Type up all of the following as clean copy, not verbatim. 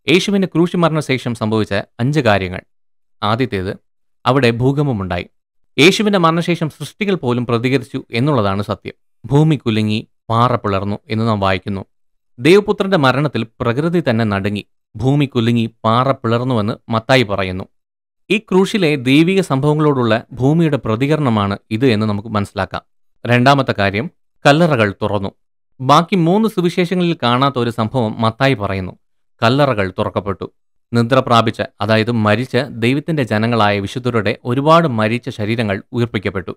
യേശുവിന്റെ ക്രൂശ് മരണശേഷം സംഭവിച്ച 5 കാര്യങ്ങൾ. ആദ്യത്തേത്, അവിടെ ഭൂകമ്പമുണ്ടായി. യേശുവിന്റെ മരണശേഷം സൃഷ്ടികൾ പോലും പ്രതികരിച്ചു എന്നുള്ളതാണ് സത്യം. ഭൂമി കുലുങ്ങി, പാറ പിളർന്നു എന്ന് നാം വായിക്കുന്നു. ദൈവപുത്രന്റെ മരണത്തിൽ പ്രകൃതി തന്നെ നടുങ്ങി, ഭൂമി കുലുങ്ങി, പാറ പിളർന്നുവെന്ന് മത്തായി പറയുന്നു. ഈ ക്രൂശിലെ ദൈവിക സംഭവങ്ങളോടുള്ള ഭൂമിയുടെ പ്രതികരണമാണ് ഇത് എന്ന് നമുക്ക് മനസ്സിലാക്കാം. രണ്ടാമത്തെ കാര്യം, കല്ലറകൾ തുറന്നു. ബാക്കി 3 സുവിശേഷങ്ങളിൽ കാണാത്ത ഒരു സംഭവം മത്തായി പറയുന്നു. കല്ലറകൾ തുറക്കപ്പെട്ടു. നിദ്ര പ്രാപിച്ച, അതായത് മരിച്ച ദൈവത്തിന്റെ ജനങ്ങളായ വിശുദ്ധരുടെ ഒരുപാട് മരിച്ച ശരീരങ്ങൾ ഉയർപ്പിക്കപ്പെട്ടു.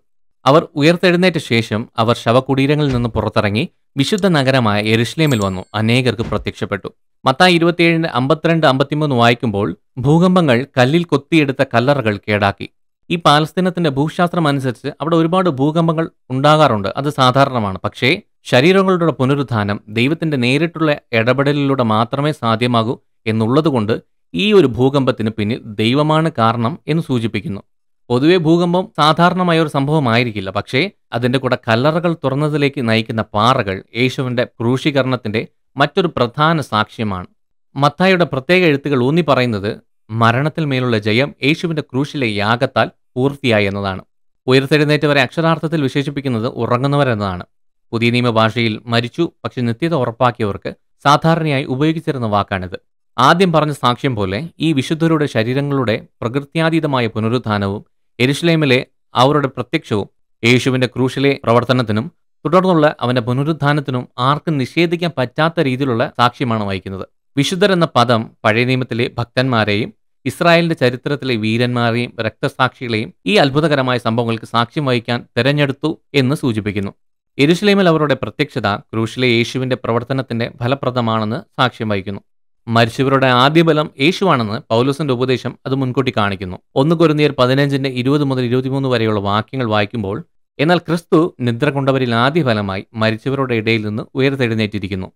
അവർ ഉയർത്തെഴുന്നേറ്റ ശേഷം അവർ ശവകുടീരങ്ങളിൽ നിന്ന് പുറത്തിറങ്ങി വിശുദ്ധ നഗരമായ യെരുശലേമിൽ വന്നു അനേകർക്ക് പ്രത്യക്ഷപ്പെട്ടു. മത്തായി 27:52-53 വായിക്കുമ്പോൾ ഭൂകമ്പങ്ങൾ കല്ലിൽ കൊത്തിയെടുത്ത കല്ലറകൾ കേടാക്കി. ഈ പാലസ്തീനത്തിന്റെ ഭൂശാസ്ത്രം അനുസരിച്ച് അവിടെ ഒരുപാട് ഭൂകമ്പങ്ങൾ ഉണ്ടാകാറുണ്ട്, അത് സാധാരണമാണ്. പക്ഷേ ശരീരങ്ങളുടെ പുനരുത്ഥാനം ദൈവത്തിന്റെ നേരിട്ടുള്ള ഇടപെടലിലൂടെ മാത്രമേ സാധ്യമാകൂ എന്നുള്ളതുകൊണ്ട് ഈ ഒരു ഭൂകമ്പത്തിന് പിന്നിൽ ദൈവമാണ് കാരണം എന്ന് സൂചിപ്പിക്കുന്നു. പൊതുവെ ഭൂകമ്പം സാധാരണമായ ഒരു സംഭവമായിരിക്കില്ല, പക്ഷേ അതിന്റെ കൂടെ കല്ലറകൾ തുറന്നതിലേക്ക് നയിക്കുന്ന പാറകൾ യേശുവിന്റെ ക്രൂശീകരണത്തിന്റെ മറ്റൊരു പ്രധാന സാക്ഷ്യമാണ്. മത്തായിയുടെ പ്രത്യേക എഴുത്തുകൾ ഊന്നി പറയുന്നത് മരണത്തിൽ മേലുള്ള ജയം യേശുവിന്റെ ക്രൂശിലെ യാഗത്താൽ പൂർത്തിയായി എന്നതാണ്. ഉയർത്തെഴുന്നേറ്റവരെ അക്ഷരാർത്ഥത്തിൽ വിശേഷിപ്പിക്കുന്നത് ഉറങ്ങുന്നവരെന്നതാണ്. പുതിയ നിയമ ഭാഷയിൽ മരിച്ചു പക്ഷെ നിത്യത ഉറപ്പാക്കിയവർക്ക് സാധാരണയായി ഉപയോഗിച്ചിരുന്ന വാക്കാണിത്. ആദ്യം പറഞ്ഞ സാക്ഷ്യം പോലെ ഈ വിശുദ്ധരുടെ ശരീരങ്ങളുടെ പ്രകൃത്യാതീതമായ പുനരുത്ഥാനവും യെരുശലേമിലെ അവരുടെ പ്രത്യക്ഷവും യേശുവിന്റെ ക്രൂശിലെ പ്രവർത്തനത്തിനും തുടർന്നുള്ള അവന്റെ പുനരുത്ഥാനത്തിനും ആർക്കും നിഷേധിക്കാൻ പറ്റാത്ത രീതിയിലുള്ള സാക്ഷ്യമാണ് വഹിക്കുന്നത്. വിശുദ്ധർ എന്ന പദം പഴയ നിയമത്തിലെ ഭക്തന്മാരെയും ഇസ്രായേലിന്റെ ചരിത്രത്തിലെ വീരന്മാരെയും രക്തസാക്ഷികളെയും ഈ അത്ഭുതകരമായ സംഭവങ്ങൾക്ക് സാക്ഷ്യം വഹിക്കാൻ തെരഞ്ഞെടുത്തു എന്ന് സൂചിപ്പിക്കുന്നു. യെരുശലേമിൽ അവരുടെ പ്രത്യക്ഷത ക്രൂശിലെ യേശുവിന്റെ പ്രവർത്തനത്തിന്റെ ഫലപ്രദമാണെന്ന് സാക്ഷ്യം വഹിക്കുന്നു. മരിച്ചവരുടെ ആദ്യ ബലം യേശുവാണെന്ന് പൗലോസിന്റെ ഉപദേശം അത് മുൻകൂട്ടി കാണിക്കുന്നു. 1 കൊരിന്ത്യർ 15:20-23 വരെയുള്ള വാക്യങ്ങൾ വായിക്കുമ്പോൾ, എന്നാൽ ക്രിസ്തു നിദ്ര കൊണ്ടവരിൽ ആദ്യ ഫലമായി മരിച്ചവരുടെ ഇടയിൽ നിന്ന് ഉയർത്തെഴുന്നേറ്റിരിക്കുന്നു.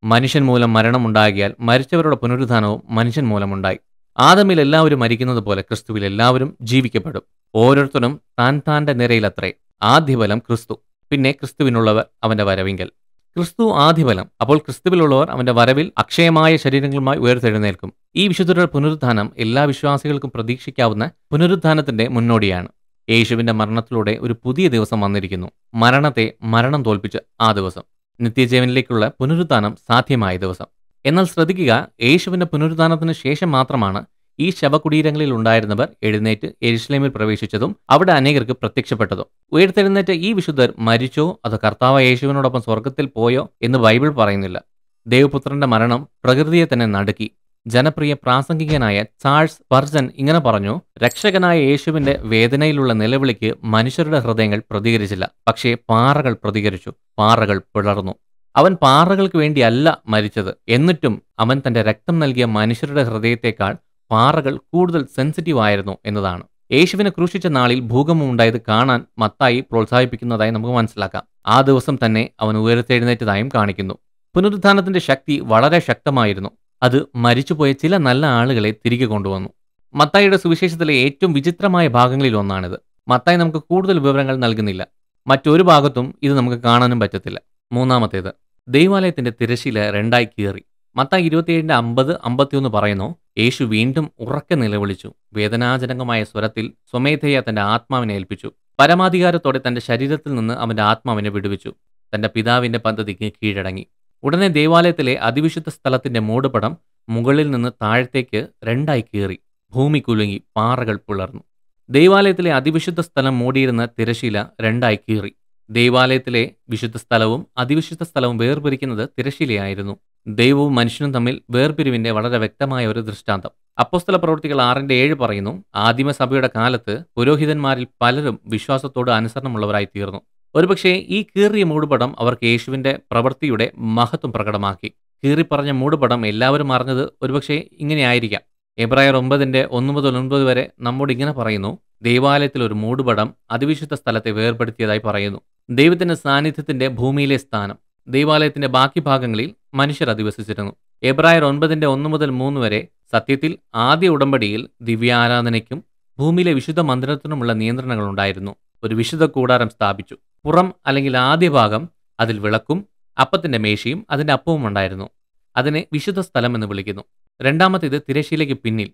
മനുഷ്യൻ മൂലം മരണമുണ്ടാകിയാൽ മരിച്ചവരുടെ പുനരുത്ഥാനവും മനുഷ്യൻ മൂലമുണ്ടായി. ആദമിൽ എല്ലാവരും മരിക്കുന്നത് പോലെ ക്രിസ്തുവിൽ എല്ലാവരും ജീവിക്കപ്പെടും. ഓരോരുത്തരും താൻ്റെ നിരയിലത്രേ. ആദ്യഫലം ക്രിസ്തു, പിന്നെ ക്രിസ്തുവിനുള്ളവർ അവന്റെ വരവിങ്കൽ. ക്രിസ്തു ആദ്യഫലം. അപ്പോൾ ക്രിസ്തുവിലുള്ളവർ അവന്റെ വരവിൽ അക്ഷയമായ ശരീരങ്ങളുമായി ഉയർത്തെഴുന്നേൽക്കും. ഈ വിശുദ്ധരുടെ പുനരുത്ഥാനം എല്ലാ വിശ്വാസികൾക്കും പ്രതീക്ഷിക്കാവുന്ന പുനരുത്ഥാനത്തിന്റെ മുന്നോടിയാണ്. യേശുവിന്റെ മരണത്തിലൂടെ ഒരു പുതിയ ദിവസം വന്നിരിക്കുന്നു. മരണത്തെ മരണം തോൽപ്പിച്ച ആ ദിവസം, നിത്യജീവനിലേക്കുള്ള പുനരുത്ഥാനം സാധ്യമായ ദിവസം. എന്നാൽ ശ്രദ്ധിക്കുക, യേശുവിന്റെ പുനരുത്ഥാനത്തിന് ശേഷം മാത്രമാണ് ഈ ശവകുടീരങ്ങളിൽ ഉണ്ടായിരുന്നവർ എഴുന്നേറ്റ് യെരുശലേമിൽ പ്രവേശിച്ചതും അവിടെ അനേകർക്ക് പ്രത്യക്ഷപ്പെട്ടതും. ഉയർത്തെഴുന്നേറ്റ ഈ വിശുദ്ധർ മരിച്ചോ അതോ കർത്താവ് യേശുവിനോടൊപ്പം സ്വർഗത്തിൽ പോയോ എന്ന് ബൈബിൾ പറയുന്നില്ല. ദൈവപുത്രന്റെ മരണം പ്രകൃതിയെ തന്നെ നടുക്കി. ജനപ്രിയ പ്രാസംഗികനായ ചാൾസ് സ്പർജൻ ഇങ്ങനെ പറഞ്ഞു: രക്ഷകനായ യേശുവിന്റെ വേദനയിലുള്ള നിലവിളിക്ക് മനുഷ്യരുടെ ഹൃദയങ്ങൾ പ്രതികരിച്ചില്ല, പക്ഷേ പാറകൾ പ്രതികരിച്ചു. പാറകൾ പിളർന്നു. അവൻ പാറകൾക്ക് വേണ്ടിയല്ല മരിച്ചത്, എന്നിട്ടും അവൻ തന്റെ രക്തം നൽകിയ മനുഷ്യരുടെ ഹൃദയത്തെക്കാൾ പാറകൾ കൂടുതൽ സെൻസിറ്റീവ് ആയിരുന്നു എന്നതാണ്. യേശുവിനെ ക്രൂശിച്ച നാളിൽ ഭൂകമ്പം ഉണ്ടായത് കാണാൻ മത്തായി പ്രോത്സാഹിപ്പിക്കുന്നതായി നമുക്ക് മനസ്സിലാക്കാം. ആ ദിവസം തന്നെ അവൻ ഉയർത്തെഴുന്നേറ്റതായും കാണിക്കുന്നു. പുനരുത്ഥാനത്തിന്റെ ശക്തി വളരെ ശക്തമായിരുന്നു. അത് മരിച്ചുപോയ ചില നല്ല ആളുകളെ തിരികെ കൊണ്ടുവന്നു. മത്തായിയുടെ സുവിശേഷത്തിലെ ഏറ്റവും വിചിത്രമായ ഭാഗങ്ങളിൽ ഒന്നാണിത്. മത്തായി നമുക്ക് കൂടുതൽ വിവരങ്ങൾ നൽകുന്നില്ല. മറ്റൊരു ഭാഗത്തും ഇത് നമുക്ക് കാണാനും പറ്റത്തില്ല. മൂന്നാമത്തേത്, ദൈവാലയത്തിന്റെ തിരശ്ശീല രണ്ടായി കീറി. മത്തായി 27:50-51 പറയുന്നു: യേശു വീണ്ടും ഉറക്കെ നിലവിളിച്ചു. വേദനാജനകമായ സ്വരത്തിൽ സ്വമേധയാ തന്റെ ആത്മാവിനെ ഏൽപ്പിച്ചു. പരമാധികാരത്തോടെ തന്റെ ശരീരത്തിൽ നിന്ന് അവന്റെ ആത്മാവിനെ വിടുവിച്ചു. തന്റെ പിതാവിന്റെ പദ്ധതിക്ക് കീഴടങ്ങി. ഉടനെ ദേവാലയത്തിലെ അതിവിശുദ്ധ സ്ഥലത്തിന്റെ മൂടുപടം മുകളിൽ നിന്ന് താഴത്തേക്ക് രണ്ടായി കീറി. ഭൂമി കുലുങ്ങി, പാറകൾ പിളർന്നു. ദൈവാലയത്തിലെ അതിവിശുദ്ധ സ്ഥലം മൂടിയിരുന്ന തിരശ്ശീല രണ്ടായി കീറി. ദൈവാലയത്തിലെ വിശുദ്ധ സ്ഥലവും അതിവിശുദ്ധ സ്ഥലവും വേർപിരിക്കുന്നത് തിരശ്ശീലയായിരുന്നു. ദൈവവും മനുഷ്യനും തമ്മിൽ വേർപിരിവിന്റെ വളരെ വ്യക്തമായ ഒരു ദൃഷ്ടാന്തം. അപ്പോസ്തല പ്രവൃത്തികൾ 6:7 പറയുന്നു: ആദിമസഭയുടെ കാലത്ത് പുരോഹിതന്മാരിൽ പലരും വിശ്വാസത്തോട് അനുസരണമുള്ളവരായി തീർന്നു. ഒരുപക്ഷെ ഈ കീറിയ മൂടുപടം അവർക്ക് യേശുവിന്റെ പ്രവൃത്തിയുടെ മഹത്വം പ്രകടമാക്കി. കീറിപ്പറഞ്ഞ മൂടുപടം എല്ലാവരും അറിഞ്ഞത് ഒരുപക്ഷെ ഇങ്ങനെയായിരിക്കാം. എബ്രായർ 9:1-9 വരെ നമ്മോട് ഇങ്ങനെ പറയുന്നു: ദൈവാലയത്തിൽ ഒരു മൂടുപടം അതിവിശുദ്ധ സ്ഥലത്തെ വേർപെടുത്തിയതായി പറയുന്നു. ദൈവത്തിന്റെ സാന്നിധ്യത്തിന്റെ ഭൂമിയിലെ സ്ഥാനം. ദൈവാലയത്തിന്റെ ബാക്കി ഭാഗങ്ങളിൽ മനുഷ്യർ അധിവസിച്ചിരുന്നു. എബ്രായർ 9:1-3 വരെ സത്യത്തിൽ ആദ്യ ഉടമ്പടിയിൽ ദിവ്യാരാധനയ്ക്കും ഭൂമിയിലെ വിശുദ്ധ മന്ദിരത്തിനുമുള്ള നിയന്ത്രണങ്ങൾ ഉണ്ടായിരുന്നു. ഒരു വിശുദ്ധ കൂടാരം സ്ഥാപിച്ചു. പുറം അല്ലെങ്കിൽ ആദ്യ ഭാഗം, അതിൽ വിളക്കും അപ്പത്തിന്റെ മേശയും അതിന്റെ അപ്പവും ഉണ്ടായിരുന്നു. അതിനെ വിശുദ്ധ സ്ഥലം എന്ന് വിളിക്കുന്നു. രണ്ടാമത്തേത് തിരശ്ശീലയ്ക്ക് പിന്നിൽ.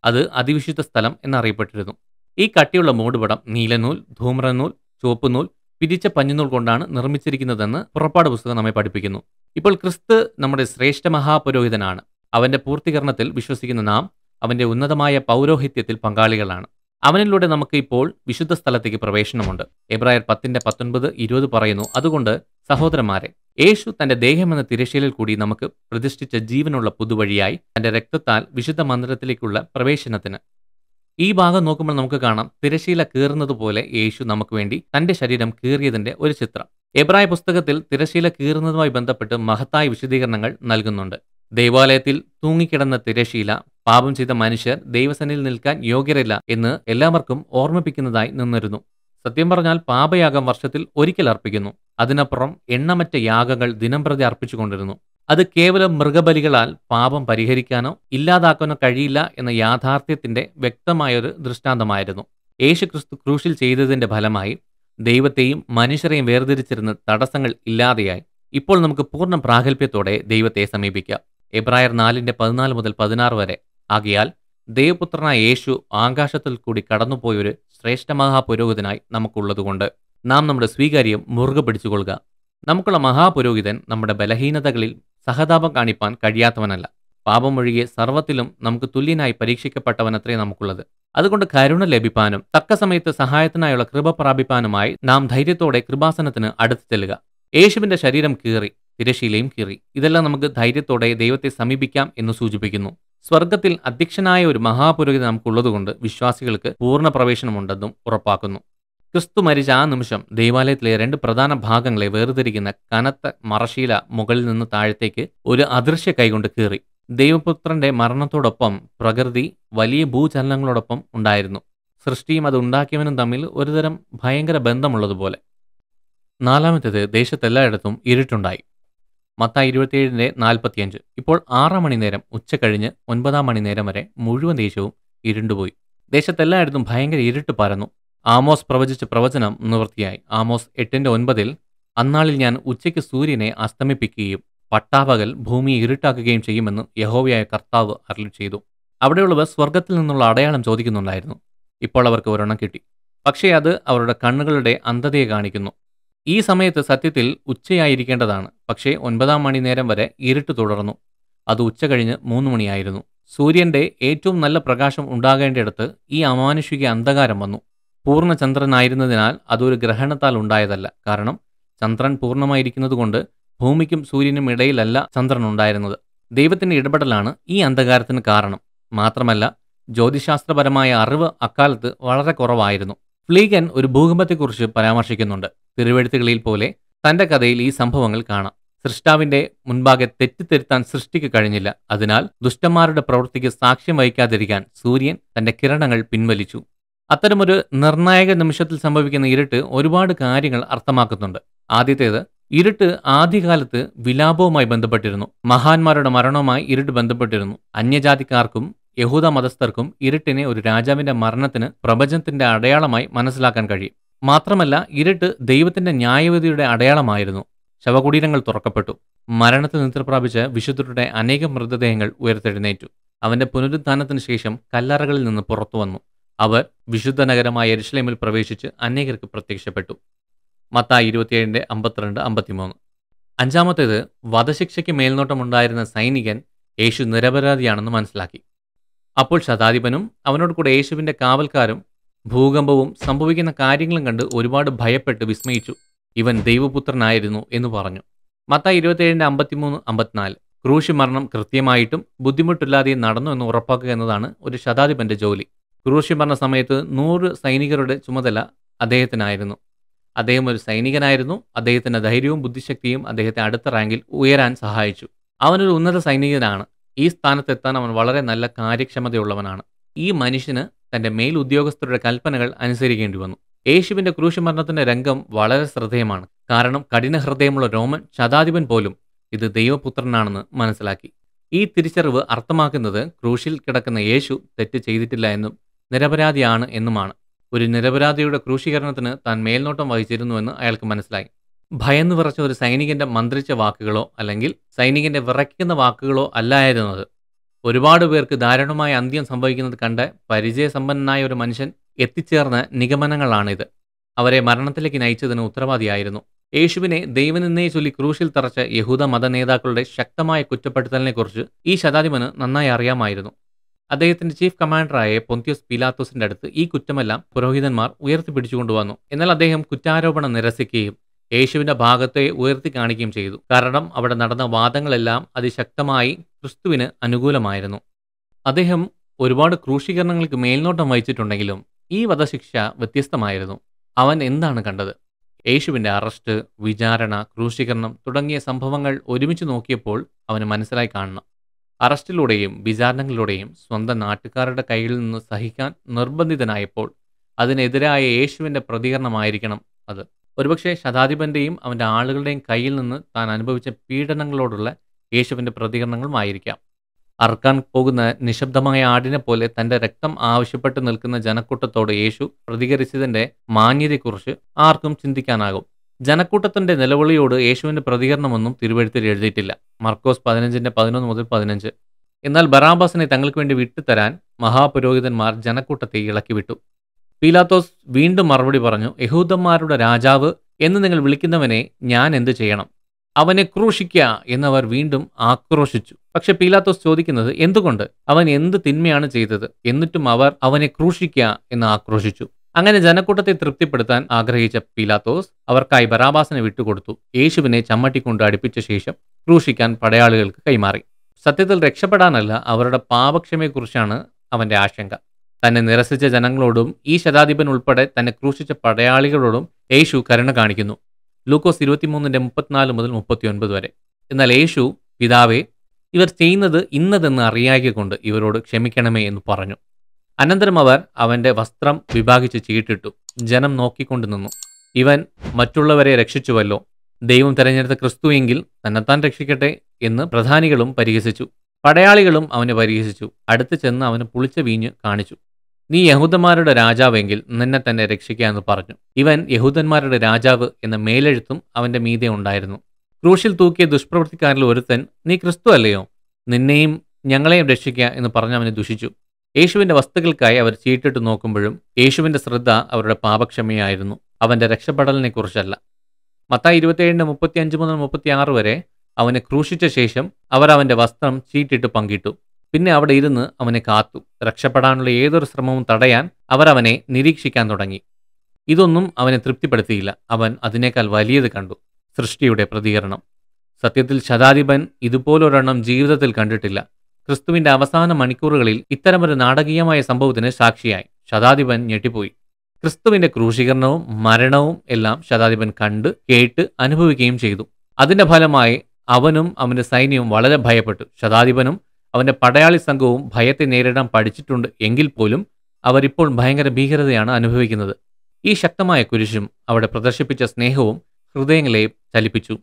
അത് അതിവിശുദ്ധ സ്ഥലം എന്നറിയപ്പെട്ടിരുന്നു. ഈ കട്ടിയുള്ള മൂടുപടം നീലനൂൽ, ധൂമ്രനൂൽ, ചുവപ്പുനൂൽ, പിരിച്ച പഞ്ഞിനൂൽ കൊണ്ടാണ് നിർമ്മിച്ചിരിക്കുന്നതെന്ന് പുറപ്പാട് പുസ്തകം നമ്മെ പഠിപ്പിക്കുന്നു. ഇപ്പോൾ ക്രിസ്തു നമ്മുടെ ശ്രേഷ്ഠ മഹാപുരോഹിതനാണ്. അവന്റെ പൂർത്തീകരണത്തിൽ വിശ്വസിക്കുന്ന നാം അവന്റെ ഉന്നതമായ പൗരോഹിത്യത്തിൽ പങ്കാളികളാണ്. അവനിലൂടെ നമുക്ക് ഇപ്പോൾ വിശുദ്ധ സ്ഥലത്തേക്ക് പ്രവേശനമുണ്ട്. എബ്രായർ 10:19-20 പറയുന്നു, അതുകൊണ്ട് സഹോദരന്മാരെ, യേശു തന്റെ ദേഹമെന്ന തിരശ്ശീലയിൽ കൂടി നമുക്ക് പ്രതിഷ്ഠിച്ച ജീവനുള്ള പുതുവഴിയായി തന്റെ രക്തത്താൽ വിശുദ്ധ മന്ദിരത്തിലേക്കുള്ള പ്രവേശനത്തിന്. ഈ ഭാഗം നോക്കുമ്പോൾ നമുക്ക് കാണാം, തിരശ്ശീല കീറുന്നത് പോലെ യേശു നമുക്ക് വേണ്ടി തന്റെ ശരീരം കീറിയതിന്റെ ഒരു ചിത്രം. എബ്രായ പുസ്തകത്തിൽ തിരശ്ശീല കീറുന്നതുമായി ബന്ധപ്പെട്ട് മഹത്തായ വിശദീകരണങ്ങൾ നൽകുന്നുണ്ട്. ദൈവാലയത്തിൽ തൂങ്ങിക്കിടന്ന തിരശ്ശീല പാപം ചെയ്ത മനുഷ്യർ ദൈവസന്നിധിയിൽ നിൽക്കാൻ യോഗ്യരല്ല എന്ന് എല്ലാവർക്കും ഓർമ്മിപ്പിക്കുന്നതായി നിന്നിരുന്നു. സത്യം പറഞ്ഞാൽ പാപയാഗം വർഷത്തിൽ ഒരിക്കൽ അർപ്പിക്കുന്നു. അതിനപ്പുറം എണ്ണമറ്റ യാഗങ്ങൾ ദിനംപ്രതി അർപ്പിച്ചുകൊണ്ടിരുന്നു. അത് കേവലം മൃഗബലികളാൽ പാപം പരിഹരിക്കാനോ ഇല്ലാതാക്കാനോ കഴിയില്ല എന്ന യാഥാർത്ഥ്യത്തിന്റെ വ്യക്തമായൊരു ദൃഷ്ടാന്തമായിരുന്നു. യേശുക്രിസ്തു ക്രൂശിൽ ചെയ്തതിന്റെ ഫലമായി ദൈവത്തെയും മനുഷ്യരെയും വേർതിരിച്ചിരുന്ന തടസ്സങ്ങൾ ഇല്ലാതെയായി. ഇപ്പോൾ നമുക്ക് പൂർണ്ണ പ്രാഗൽഭ്യത്തോടെ ദൈവത്തെ സമീപിക്കാം. എബ്രായർ 4:14-16 വരെ. ആകയാൽ ദൈവപുത്രനായ യേശു ആകാശത്തിൽ കൂടി കടന്നുപോയൊരു ശ്രേഷ്ഠ മഹാപുരോഹിതനായി നമുക്കുള്ളതുകൊണ്ട് നാം നമ്മുടെ സ്വീകാര്യം മുറുകെ പിടിച്ചുകൊള്ളുക. നമുക്കുള്ള മഹാപുരോഹിതൻ നമ്മുടെ ബലഹീനതകളിൽ സഹതാപം കാണിപ്പാൻ കഴിയാത്തവനല്ല. പാപമൊഴികെ സർവ്വത്തിലും നമുക്ക് തുല്യനായി പരീക്ഷിക്കപ്പെട്ടവനത്രേ നമുക്കുള്ളത്. അതുകൊണ്ട് കരുണ ലഭിപ്പാനും തക്ക സമയത്ത് സഹായത്തിനായുള്ള കൃപ പ്രാപിപ്പാനുമായി നാം ധൈര്യത്തോടെ കൃപാസനത്തിന് അടുത്ത് ചെല്ലുക. യേശുവിന്റെ ശരീരം കീറി, തിരശ്ശീലയും കീറി. ഇതെല്ലാം നമുക്ക് ധൈര്യത്തോടെ ദൈവത്തെ സമീപിക്കാം എന്ന് സൂചിപ്പിക്കുന്നു. സ്വർഗത്തിൽ അധ്യക്ഷനായ ഒരു മഹാപുരോഹിതൻ നമുക്കുള്ളതുകൊണ്ട് വിശ്വാസികൾക്ക് പൂർണ്ണ പ്രവേശനമുണ്ടെന്നും ഉറപ്പാക്കുന്നു. ക്രിസ്തു മരിച്ച ആ നിമിഷം ദൈവാലയത്തിലെ 2 പ്രധാന ഭാഗങ്ങളെ വേർതിരിക്കുന്ന കനത്ത മറശ്ശീല മുകളിൽ നിന്ന് താഴത്തേക്ക് ഒരു അദൃശ്യ കൈകൊണ്ട് കീറി. ദൈവപുത്രന്റെ മരണത്തോടൊപ്പം പ്രകൃതി വലിയ ഭൂചലനങ്ങളോടൊപ്പം ഉണ്ടായിരുന്നു. സൃഷ്ടിയും അത് ഉണ്ടാക്കിയവനും തമ്മിൽ ഒരുതരം ഭയങ്കര ബന്ധമുള്ളതുപോലെ. നാലാമത്തേത്, ദേശത്തെല്ലായിടത്തും ഇരുട്ടുണ്ടായി. മത്തായി 27:45. ഇപ്പോൾ 6 മണിനേരം ഉച്ച കഴിഞ്ഞ് 9 മണിനേരം വരെ മുഴുവൻ ദേശവും ഇരുണ്ടുപോയി. ദേശത്തെല്ലായിടത്തും ഭയങ്കര ഇരുട്ട് പരന്നു. ആമോസ് പ്രവചിച്ച പ്രവചനം നിവൃത്തിയായി. ആമോസ് 8:9 അന്നാളിൽ ഞാൻ ഉച്ചയ്ക്ക് സൂര്യനെ അസ്തമിപ്പിക്കുകയും പട്ടാപകൽ ഭൂമിയെ ഇരുട്ടാക്കുകയും ചെയ്യുമെന്ന് യഹോവയായ കർത്താവ് അരുളിച്ചെയ്തു. അവിടെയുള്ളവർ സ്വർഗത്തിൽ നിന്നുള്ള അടയാളം ചോദിക്കുന്നുണ്ടായിരുന്നു. ഇപ്പോൾ അവർക്ക് ഒരെണ്ണം കിട്ടി. പക്ഷേ അത് അവരുടെ കണ്ണുകളുടെ അന്ധതയെ കാണിക്കുന്നു. ഈ സമയത്ത് സത്യത്തിൽ ഉച്ചയായിരിക്കേണ്ടതാണ്. പക്ഷേ 9 മണിനേരം വരെ ഇരുട്ട് തുടർന്നു. അത് ഉച്ച കഴിഞ്ഞ് 3 മണിയായിരുന്നു. സൂര്യന്റെ ഏറ്റവും നല്ല പ്രകാശം ഉണ്ടാകേണ്ടിടത്ത് ഈ അമാനുഷിക അന്ധകാരം വന്നു. പൂർണ്ണചന്ദ്രനായിരുന്നതിനാൽ അതൊരു ഗ്രഹണത്താൽ ഉണ്ടായതല്ല. കാരണം ചന്ദ്രൻ പൂർണ്ണമായിരിക്കുന്നതുകൊണ്ട് ഭൂമിക്കും സൂര്യനും ഇടയിലല്ല ചന്ദ്രൻ ഉണ്ടായിരുന്നത്. ദൈവത്തിന്റെ ഇടപെടലാണ് ഈ അന്ധകാരത്തിന് കാരണം. മാത്രമല്ല, ജ്യോതിശാസ്ത്രപരമായ അറിവ് അക്കാലത്ത് വളരെ കുറവായിരുന്നു. ഫ്ലീഗൻ ഒരു ഭൂകമ്പത്തെക്കുറിച്ച് പരാമർശിക്കുന്നുണ്ട്. തിരുവെഴുത്തുകളിൽ പോലെ തന്റെ കഥയിൽ ഈ സംഭവങ്ങൾ കാണാം. സൃഷ്ടാവിന്റെ മുൻപാകെ തെറ്റിദ്ധരുത്താൻ സൃഷ്ടിക്ക് കഴിഞ്ഞില്ല. അതിനാൽ ദുഷ്ടന്മാരുടെ പ്രവൃത്തിക്ക് സാക്ഷ്യം വഹിക്കാതിരിക്കാൻ സൂര്യൻ തന്റെ കിരണങ്ങൾ പിൻവലിച്ചു. അത്തരമൊരു നിർണായക നിമിഷത്തിൽ സംഭവിക്കുന്ന ഇരുട്ട് ഒരുപാട് കാര്യങ്ങൾ അർത്ഥമാക്കുന്നുണ്ട്. ആദ്യത്തേത്, ഇരുട്ട് ആദ്യകാലത്ത് വിലാപവുമായി ബന്ധപ്പെട്ടിരുന്നു. മഹാന്മാരുടെ മരണവുമായി ഇരുട്ട് ബന്ധപ്പെട്ടിരുന്നു. അന്യജാതിക്കാർക്കും യഹൂദ മതസ്ഥർക്കും ഇരുട്ടിനെ ഒരു രാജാവിന്റെ മരണത്തിന് പ്രപഞ്ചത്തിന്റെ അടയാളമായി മനസ്സിലാക്കാൻ കഴിയും. മാത്രമല്ല, ഇരുട്ട് ദൈവത്തിന്റെ ന്യായവിധിയുടെ അടയാളമായിരുന്നു. ശവകുടീരങ്ങൾ തുറക്കപ്പെട്ടു. മരണത്തിൽ നിദ്ര പ്രാപിച്ച വിശുദ്ധരുടെ അനേകം മൃതദേഹങ്ങൾ ഉയർത്തെഴുന്നേറ്റു. അവന്റെ പുനരുത്ഥാനത്തിന് ശേഷം കല്ലറകളിൽ നിന്ന് പുറത്തു വന്നു. അവർ വിശുദ്ധ നഗരമായ യെരുശലേമിൽ പ്രവേശിച്ച് അനേകർക്ക് പ്രത്യക്ഷപ്പെട്ടു. മത്തായി 27:52-53. അഞ്ചാമത്തേത്, വധശിക്ഷയ്ക്ക് മേൽനോട്ടമുണ്ടായിരുന്ന സൈനികൻ യേശു നിരപരാധിയാണെന്ന് മനസ്സിലാക്കി. അപ്പോൾ ശതാധിപനും അവനോട് കൂടെ യേശുവിന്റെ കാവൽക്കാരും ഭൂകമ്പവും സംഭവിക്കുന്ന കാര്യങ്ങളും കണ്ട് ഒരുപാട് ഭയപ്പെട്ട് വിസ്മയിച്ചു. ഇവൻ ദൈവപുത്രനായിരുന്നു എന്ന് പറഞ്ഞു. മത്തായി 27:53-54. ക്രൂശ് മരണം കൃത്യമായിട്ടും ബുദ്ധിമുട്ടില്ലാതെയും നടന്നു എന്ന് ഉറപ്പാക്കുക എന്നതാണ് ഒരു ശതാധിപന്റെ ജോലി. ക്രൂശ് മരണ സമയത്ത് 100 സൈനികരുടെ ചുമതല അദ്ദേഹത്തിനായിരുന്നു. അദ്ദേഹം ഒരു സൈനികനായിരുന്നു. അദ്ദേഹത്തിന്റെ ധൈര്യവും ബുദ്ധിശക്തിയും അദ്ദേഹത്തെ അടുത്ത റാങ്കിൽ ഉയരാൻ സഹായിച്ചു. അവനൊരു ഉന്നത സൈനികനാണ്. ഈ സ്ഥാനത്തെത്താൻ അവൻ വളരെ നല്ല കാര്യക്ഷമതയുള്ളവനാണ്. ഈ മനുഷ്യന് തന്റെ മേൽ ഉദ്യോഗസ്ഥരുടെ കൽപ്പനകൾ അനുസരിക്കേണ്ടി വന്നു. യേശുവിന്റെ ക്രൂശ് മരണത്തിന്റെ രംഗം വളരെ ശ്രദ്ധേയമാണ്. കാരണം കഠിന ഹൃദയമുള്ള റോമൻ ശതാധിപൻ പോലും ഇത് ദൈവപുത്രനാണെന്ന് മനസ്സിലാക്കി. ഈ തിരിച്ചറിവ് അർത്ഥമാക്കുന്നത് ക്രൂശിൽ കിടക്കുന്ന യേശു തെറ്റ് ചെയ്തിട്ടില്ല എന്നും നിരപരാധിയാണ് എന്നുമാണ്. ഒരു നിരപരാധിയുടെ ക്രൂശീകരണത്തിന് താൻ മേൽനോട്ടം വഹിച്ചിരുന്നുവെന്ന് അയാൾക്ക് മനസ്സിലായി. ഭയന്ന് വിറച്ച ഒരു സൈനികന്റെ മന്ത്രിച്ച വാക്കുകളോ അല്ലെങ്കിൽ സൈനികന്റെ വിറയ്ക്കുന്ന വാക്കുകളോ അല്ലായിരുന്നത്. ഒരുപാട് പേർക്ക് ദാരുണമായ അന്ത്യം സംഭവിക്കുന്നത് കണ്ട് പരിചയസമ്പന്നനായ ഒരു മനുഷ്യൻ എത്തിച്ചേർന്ന നിഗമനങ്ങളാണിത്. അവരെ മരണത്തിലേക്ക് നയിച്ചതിന് ഉത്തരവാദിയായിരുന്നു. യേശുവിനെ ദൈവനിന്ദയെ ചൊല്ലി ക്രൂശിൽ തറച്ച യഹൂദ മത നേതാക്കളുടെ ശക്തമായ കുറ്റപ്പെടുത്തലിനെക്കുറിച്ച് ഈ ശതാധിപന് നന്നായി അറിയാമായിരുന്നു. അദ്ദേഹത്തിന്റെ ചീഫ് കമാൻഡറായ പൊന്തിയോസ് പീലാത്തോസിന്റെ അടുത്ത് ഈ കുറ്റമെല്ലാം പുരോഹിതന്മാർ ഉയർത്തിപ്പിടിച്ചുകൊണ്ടുവന്നു. എന്നാൽ അദ്ദേഹം കുറ്റാരോപണം നിരസിക്കുകയും യേശുവിന്റെ ഭാഗത്തെ ഉയർത്തി കാണിക്കുകയും ചെയ്തു. കാരണം അവിടെ നടന്ന വാദങ്ങളെല്ലാം അതിശക്തമായി ക്രിസ്തുവിന് അനുകൂലമായിരുന്നു. അദ്ദേഹം ഒരുപാട് ക്രൂശീകരണങ്ങൾക്ക് മേൽനോട്ടം വഹിച്ചിട്ടുണ്ടെങ്കിലും ഈ വധശിക്ഷ വ്യത്യസ്തമായിരുന്നു. അവൻ എന്താണ് കണ്ടത്? യേശുവിന്റെ അറസ്റ്റ്, വിചാരണ, ക്രൂശീകരണം തുടങ്ങിയ സംഭവങ്ങൾ ഒരുമിച്ച് നോക്കിയപ്പോൾ അവന് മനസ്സിലായി കാണണം. അറസ്റ്റിലൂടെയും വിചാരണകളിലൂടെയും സ്വന്തം നാട്ടുകാരുടെ കയ്യിൽ നിന്ന് സഹിക്കാൻ നിർബന്ധിതനായപ്പോൾ അതിനെതിരായ യേശുവിന്റെ പ്രതികരണമായിരിക്കണം അത്. ഒരുപക്ഷെ ശതാധിപന്റെയും അവന്റെ ആളുകളുടെയും കയ്യിൽ നിന്ന് താൻ അനുഭവിച്ച പീഡനങ്ങളോടുള്ള യേശുവിന്റെ പ്രതികരണങ്ങളുമായിരിക്കാം. അറുക്കാൻ പോകുന്ന നിശബ്ദമായ ആടിനെ പോലെ തന്റെ രക്തം ആവശ്യപ്പെട്ട് നിൽക്കുന്ന ജനക്കൂട്ടത്തോട് യേശു പ്രതികരിച്ചതിന്റെ മാന്യതയെക്കുറിച്ച് ആർക്കും ചിന്തിക്കാനാകും. ജനക്കൂട്ടത്തിന്റെ നിലവിളിയോട് യേശുവിന്റെ പ്രതികരണമൊന്നും തിരുവെഴുത്തിൽ എഴുതിയിട്ടില്ല. മർക്കോസ് 15:11-15. എന്നാൽ ബറാബാസിനെ തങ്ങൾക്ക് വേണ്ടി വിട്ടുതരാൻ മഹാപുരോഹിതന്മാർ ജനക്കൂട്ടത്തെ ഇളക്കി വിട്ടു. പീലാത്തോസ് വീണ്ടും മറുപടി പറഞ്ഞു, യഹൂദന്മാരുടെ രാജാവ് എന്ന് നിങ്ങൾ വിളിക്കുന്നവനെ ഞാൻ എന്ത് ചെയ്യണം? അവനെ ക്രൂശിക്കുക എന്നവർ വീണ്ടും ആക്രോശിച്ചു. പക്ഷെ പീലാത്തോസ് ചോദിക്കുന്നത് എന്തുകൊണ്ട്? അവൻ എന്ത് തിന്മയാണ് ചെയ്തത്? എന്നിട്ടും അവർ അവനെ ക്രൂശിക്കുക എന്ന് ആക്രോശിച്ചു. അങ്ങനെ ജനക്കൂട്ടത്തെ തൃപ്തിപ്പെടുത്താൻ ആഗ്രഹിച്ച പീലാത്തോസ് അവർക്കായി ബറാബാസിനെ വിട്ടുകൊടുത്തു. യേശുവിനെ ചമ്മട്ടിക്കൊണ്ട് അടുപ്പിച്ച ശേഷം ക്രൂശിക്കാൻ പടയാളികൾക്ക് കൈമാറി. സത്യത്തിൽ രക്ഷപ്പെടാനല്ല, അവരുടെ പാപക്ഷമയെക്കുറിച്ചാണ് അവന്റെ ആശങ്ക. തന്നെ നിരസിച്ച ജനങ്ങളോടും ഈ ശതാധിപൻ ഉൾപ്പെടെ തന്നെ ക്രൂശിച്ച പടയാളികളോടും യേശു കരുണ കാണിക്കുന്നു. ലൂക്കോസ് 23:34-39 വരെ. എന്നാൽ യേശു, പിതാവേ, ഇവർ ചെയ്യുന്നത് ഇന്നതെന്ന് അറിയാകികൊണ്ട് ഇവരോട് ക്ഷമിക്കണമേ എന്ന് പറഞ്ഞു. അനന്തരം അവർ അവന്റെ വസ്ത്രം വിഭാഗിച്ച് ചീട്ടിട്ടു. ജനം നോക്കിക്കൊണ്ടു നിന്നു. ഇവൻ മറ്റുള്ളവരെ രക്ഷിച്ചുവല്ലോ, ദൈവം തെരഞ്ഞെടുത്ത ക്രിസ്തുവെങ്കിൽ തന്നെത്താൻ രക്ഷിക്കട്ടെ എന്ന് പ്രധാനികളും പരിഹസിച്ചു. പടയാളികളും അവനെ പരിഹസിച്ചു. അടുത്ത് ചെന്ന് അവന് പുളിച്ച വീഞ്ഞ് കാണിച്ചു. നീ യഹൂദന്മാരുടെ രാജാവെങ്കിൽ നിന്നെ തന്നെ രക്ഷിക്കുക എന്ന് പറഞ്ഞു. ഇവൻ യഹൂദന്മാരുടെ രാജാവ് എന്ന മേലെഴുത്തും അവന്റെ മീതെ ഉണ്ടായിരുന്നു. ക്രൂശിൽ തൂക്കിയ ദുഷ്പ്രവൃത്തിക്കാരിൽ ഒരുത്തൻ, നീ ക്രിസ്തു അല്ലയോ? നിന്നെയും ഞങ്ങളെയും രക്ഷിക്കുക എന്ന് പറഞ്ഞ് അവനെ ദുഷിച്ചു. യേശുവിന്റെ വസ്തുക്കൾക്കായി അവർ ചീട്ടിട്ട് നോക്കുമ്പോഴും യേശുവിന്റെ ശ്രദ്ധ അവരുടെ പാപക്ഷമയായിരുന്നു, അവന്റെ രക്ഷപ്പെടലിനെക്കുറിച്ചല്ല. മത്തായി 27:35-36 വരെ അവനെ ക്രൂശിച്ച ശേഷം അവർ അവന്റെ വസ്ത്രം ചീട്ടിട്ട് പങ്കിട്ടു. പിന്നെ അവിടെ ഇരുന്ന് അവനെ കാത്തു. രക്ഷപ്പെടാനുള്ള ഏതൊരു ശ്രമവും തടയാൻ അവർ അവനെ നിരീക്ഷിക്കാൻ തുടങ്ങി. ഇതൊന്നും അവനെ തൃപ്തിപ്പെടുത്തിയില്ല. അവൻ അതിനേക്കാൾ വലിയത് കണ്ടു, സൃഷ്ടിയുടെ പ്രതികരണം. സത്യത്തിൽ ശതാധിപൻ ഇതുപോലൊരെണ്ണം ജീവിതത്തിൽ കണ്ടിട്ടില്ല. ക്രിസ്തുവിന്റെ അവസാന മണിക്കൂറുകളിൽ ഇത്തരമൊരു നാടകീയമായ സംഭവത്തിന് സാക്ഷിയായി. ശതാധിപൻ ഞെട്ടിപ്പോയി. ക്രിസ്തുവിന്റെ ക്രൂശീകരണവും മരണവും എല്ലാം ശതാധിപൻ കണ്ട്, കേട്ട്, അനുഭവിക്കുകയും ചെയ്തു. അതിന്റെ ഫലമായി അവനും അവന്റെ സൈന്യവും വളരെ ഭയപ്പെട്ടു. ശതാധിപനും അവന്റെ പടയാളി സംഘവും ഭയത്തെ നേരിടാൻ പഠിച്ചിട്ടുണ്ട് എങ്കിൽ പോലും അവരിപ്പോൾ ഭയങ്കര ഭീകരതയാണ് അനുഭവിക്കുന്നത്. ഈ ശക്തമായ കുരിശും അവിടെ പ്രദർശിപ്പിച്ച സ്നേഹവും ഹൃദയങ്ങളെ ചലിപ്പിച്ചു.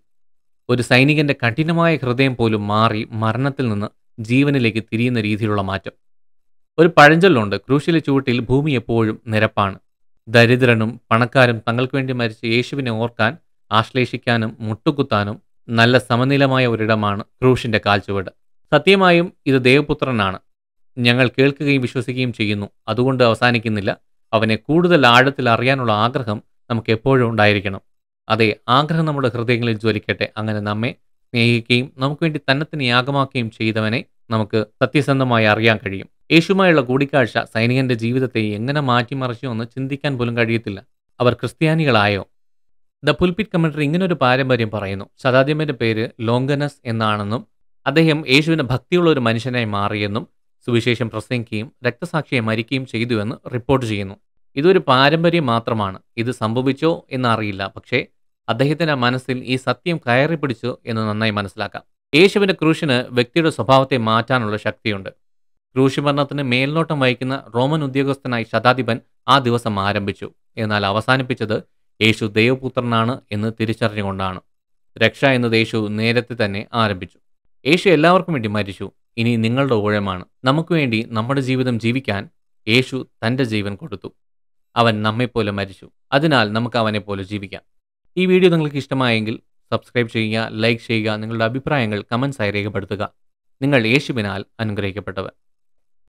ഒരു സൈനികന്റെ കഠിനമായ ഹൃദയം പോലും മാറി മരണത്തിൽ നിന്ന് ജീവനിലേക്ക് തിരിയുന്ന രീതിയിലുള്ള മാറ്റം. ഒരു പഴഞ്ചൊല്ലുണ്ട്, ക്രൂശിലെ ചുവട്ടിൽ ഭൂമി എപ്പോഴും നിരപ്പാണ്. ദരിദ്രനും പണക്കാരും തങ്ങൾക്ക് വേണ്ടി മരിച്ച യേശുവിനെ ഓർക്കാൻ, ആശ്ലേഷിക്കാനും മുട്ടുകുത്താനും നല്ല സമനിലമായ ഒരിടമാണ് ക്രൂശിന്റെ കാൽച്ചുവട്. സത്യമായും ഇത് ദേവപുത്രനാണ്. ഞങ്ങൾ കേൾക്കുകയും വിശ്വസിക്കുകയും ചെയ്യുന്നു. അതുകൊണ്ട് അവസാനിക്കുന്നില്ല. അവനെ കൂടുതൽ ആഴത്തിൽ അറിയാനുള്ള ആഗ്രഹം നമുക്ക് എപ്പോഴും ഉണ്ടായിരിക്കണം. അതെ, ആഗ്രഹം നമ്മുടെ ഹൃദയങ്ങളിൽ ജ്വലിക്കട്ടെ. അങ്ങനെ നമ്മെ സ്നേഹിക്കുകയും നമുക്ക് വേണ്ടി തന്നെത്തന്നെ യാഗമാക്കുകയും ചെയ്തവനെ നമുക്ക് സത്യസന്ധമായി അറിയാൻ കഴിയും. യേശുമായുള്ള കൂടിക്കാഴ്ച സൈനികന്റെ ജീവിതത്തെ എങ്ങനെ മാറ്റിമറിച്ചു എന്ന് ചിന്തിക്കാൻ പോലും കഴിയത്തില്ല. അവർ ക്രിസ്ത്യാനികളായോ? ദ പുൽപിറ്റ് കമന്ററി ഇങ്ങനൊരു പാരമ്പര്യം പറയുന്നു. ശതാധിപന്റെ പേര് ലോങ്കനസ് എന്നാണെന്നും അദ്ദേഹം യേശുവിന് ഭക്തിയുള്ള ഒരു മനുഷ്യനായി മാറിയെന്നും സുവിശേഷം പ്രസംഗിക്കുകയും രക്തസാക്ഷിയെ മരിക്കുകയും ചെയ്തുവെന്ന് റിപ്പോർട്ട് ചെയ്യുന്നു. ഇതൊരു പാരമ്പര്യം മാത്രമാണ്. ഇത് സംഭവിച്ചോ എന്നറിയില്ല. പക്ഷേ അദ്ദേഹത്തിന്റെ മനസ്സിൽ ഈ സത്യം കയറി പിടിച്ചു എന്ന് നന്നായി മനസ്സിലാക്കാം. യേശുവിന്റെ ക്രൂശിന് വ്യക്തിയുടെ സ്വഭാവത്തെ മാറ്റാനുള്ള ശക്തിയുണ്ട്. ക്രൂശുമരണത്തിന് മേൽനോട്ടം വഹിക്കുന്ന റോമൻ ഉദ്യോഗസ്ഥനായി ശതാധിപൻ ആ ദിവസം ആരംഭിച്ചു. എന്നാൽ അവസാനിപ്പിച്ചത് യേശു ദൈവപുത്രനാണ് എന്ന് തിരിച്ചറിഞ്ഞുകൊണ്ടാണ്. രക്ഷ എന്നത് യേശു നേരത്തെ തന്നെ ആരംഭിച്ചു. യേശു എല്ലാവർക്കും വേണ്ടി മരിച്ചു. ഇനി നിങ്ങളുടെ ഊഴമാണ്. നമുക്ക് വേണ്ടി നമ്മുടെ ജീവിതം ജീവിക്കാൻ യേശു തൻ്റെ ജീവൻ കൊടുത്തു. അവൻ നമ്മെപ്പോലെ മരിച്ചു. അതിനാൽ നമുക്ക് അവനെപ്പോലെ ജീവിക്കാം. ഈ വീഡിയോ നിങ്ങൾക്ക് ഇഷ്ടമായെങ്കിൽ സബ്സ്ക്രൈബ് ചെയ്യുക, ലൈക്ക് ചെയ്യുക, നിങ്ങളുടെ അഭിപ്രായങ്ങൾ കമൻസായി രേഖപ്പെടുത്തുക. നിങ്ങൾ യേശുവിനാൽ അനുഗ്രഹിക്കപ്പെട്ടവർ.